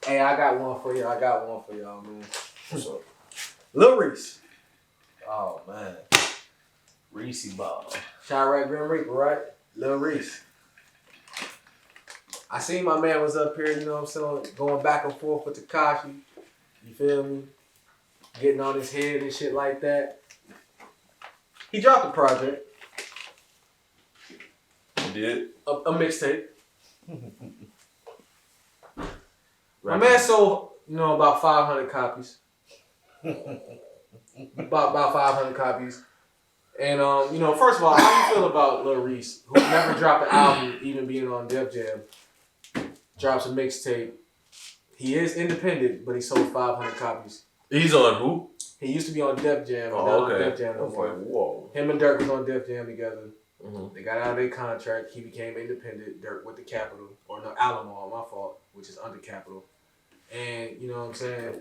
Hey, I got one for you. I got one for y'all, man. What's up? Lil Reese. Oh man, Reese ball. Chirac Grim Reaper, right? Lil Reese. I seen my man was up here, you know what I'm saying, going back and forth with Tekashi. You feel me? Getting on his head and shit like that. He dropped a project. You did? A mixtape. My man sold, about 500 copies. about 500 copies. And, first of all, how you feel about Lil Reese, who never dropped an album, even being on Def Jam, drops a mixtape. He is independent, but he sold 500 copies. He's on who? He used to be on Def Jam. Oh, okay. On Def Jam no more. Whoa. Him and Dirk was on Def Jam together. Mm-hmm. They got out of their contract. He became independent. Dirk with the Capital, or no, Alamo, my fault, which is under Capital. And you know what I'm saying?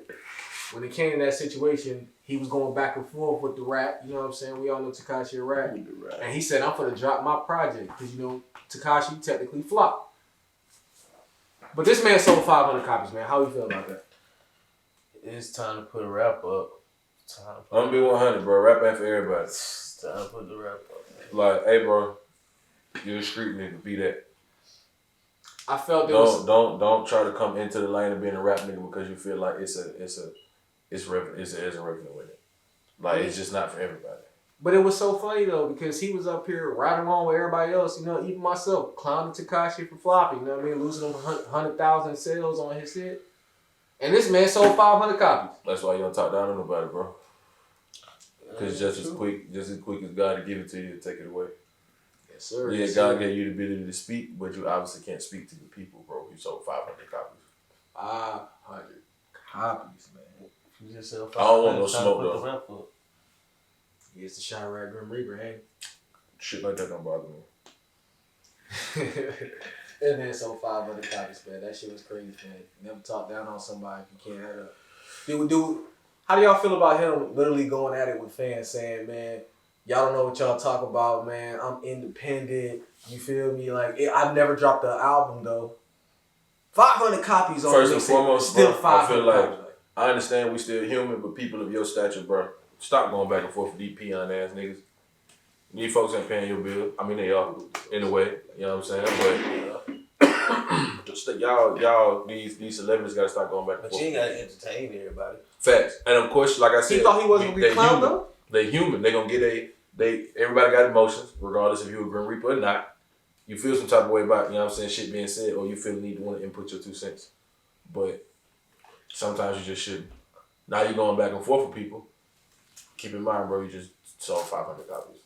When it came to that situation, he was going back and forth with the rap. You know what I'm saying? We all know Tekashi a rap. And he said, I'm gonna drop my project. Because, Tekashi technically flopped. But this man sold 500 copies, man. How you feel about that? It's time to put a rap up. I'm gonna be 100, bro. Rap ain't for everybody. It's time to put the rap up. Like, hey, bro, you're a street nigga. Be that. I felt don't try to come into the lane of being a rap nigga because you feel like it's a revenue with it. Like, it's just not for everybody. But it was so funny though, because he was up here riding along with everybody else, even myself, clowning Tekashi for flopping, you know what I mean? Losing them 100,000 sales on his shit. And this man sold 500 copies. That's why you don't talk down on nobody, bro. Because just as quick as God to give it to you, to take it away. Yes, sir. Yeah, yes, God sir. gave you the ability to speak, but you obviously can't speak to the people, bro. You sold 500 copies. 500 copies, man. You just sell I don't want no smoke, though. It's the Chirac Grim Reaper, hey? Shit like that don't bother me. That man sold 500 copies, man. That shit was crazy, man. Never talk down on somebody if you can't have a... Dude, how do y'all feel about him literally going at it with fans saying, man, y'all don't know what y'all talk about, man. I'm independent. You feel me? Like, I've never dropped an album, though. 500 copies on First and foremost, still bro, 500 I feel like, copies. I understand we still human, but people of your stature, bro, stop going back and forth with these peon ass niggas. These folks ain't paying your bill. I mean, they are, in a way. You know what I'm saying? But just y'all, these celebrities gotta start going back and But forth. you ain't gotta entertain everybody. Facts. And of course, like I said, He thought he wasn't gonna be clowned, though? They human. They gonna get everybody got emotions, regardless if you a Grim Reaper or not. You feel some type of way about, shit being said, or you feel the need to want to input your 2 cents. But sometimes you just shouldn't. Now you're going back and forth with people. Keep in mind, bro, you just sold 500 copies.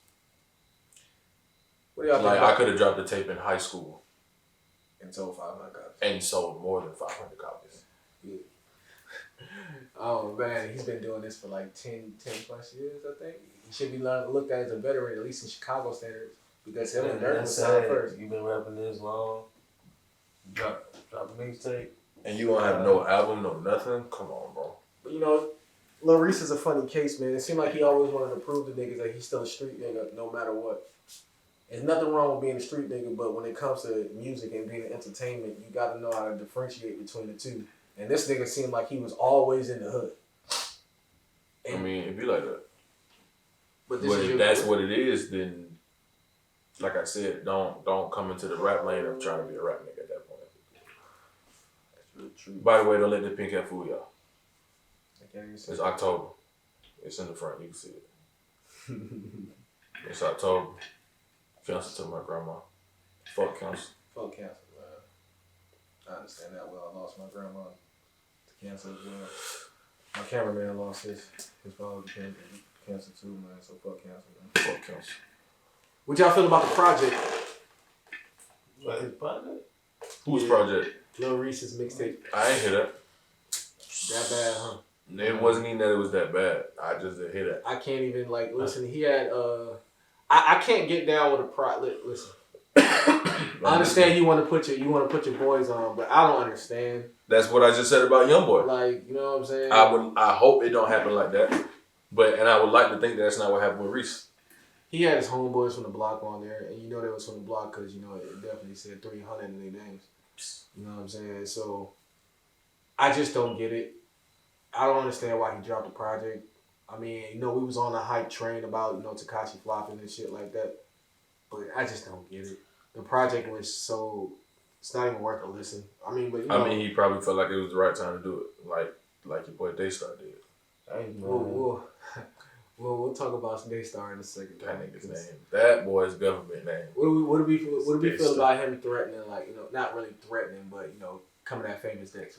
What do y'all think Like, about I could have dropped the tape in high school and sold 500 copies? and sold more than 500 copies. Yeah. Oh, man, he's been doing this for like 10 plus years, I think. He should be looked at as a veteran, at least in Chicago standards, because him and Dirk was signed first. You've been rapping this long. Drop a mixtape. And you don't have no album, no nothing? Come on, bro. But Lil Reese is a funny case, man. It seemed like he always wanted to prove to niggas that he's still a street nigga no matter what. There's nothing wrong with being a street nigga, but when it comes to music and being entertainment, you got to know how to differentiate between the two. And this nigga seemed like he was always in the hood. I mean, it'd be like that. But if that's what it is, then, like I said, don't come into the rap lane of trying to be a rap nigga at that point. That's really true. By the way, don't let the pink hat fool y'all. I can't even say It's October. It's in the front. You can see it. It's October. Cancer to my grandma. Fuck cancer. Fuck cancer, man. I understand that well. I lost my grandma to cancer as well. My cameraman lost his father to cancer too, man. So fuck cancer, man. Fuck cancer. What y'all feel about the project? What, his project? Whose project? Lil Reese's mixtape. I ain't hear that. That bad, huh? It wasn't even that it was that bad. I just didn't hear that. I can't even listen. He had I can't get down with a listen. I understand you want to put your boys on, but I don't understand. That's what I just said about YoungBoy. Like, you know what I'm saying? I hope it don't happen like that. And I would like to think that's not what happened with Reese. He had his homeboys from the block on there, and you know they was from the block because it definitely said 300 in their names. You know what I'm saying? So I just don't get it. I don't understand why he dropped the project. I mean, we was on a hype train about, Tekashi flopping and shit like that. But I just don't get it. The project was so, it's not even worth a listen. I mean, but I mean, he probably felt like it was the right time to do it, like your boy Daystar did. Hey, we'll talk about Daystar in a second. That nigga's name. That boy's government name. What do we feel about him threatening, not really threatening, but coming at famous next?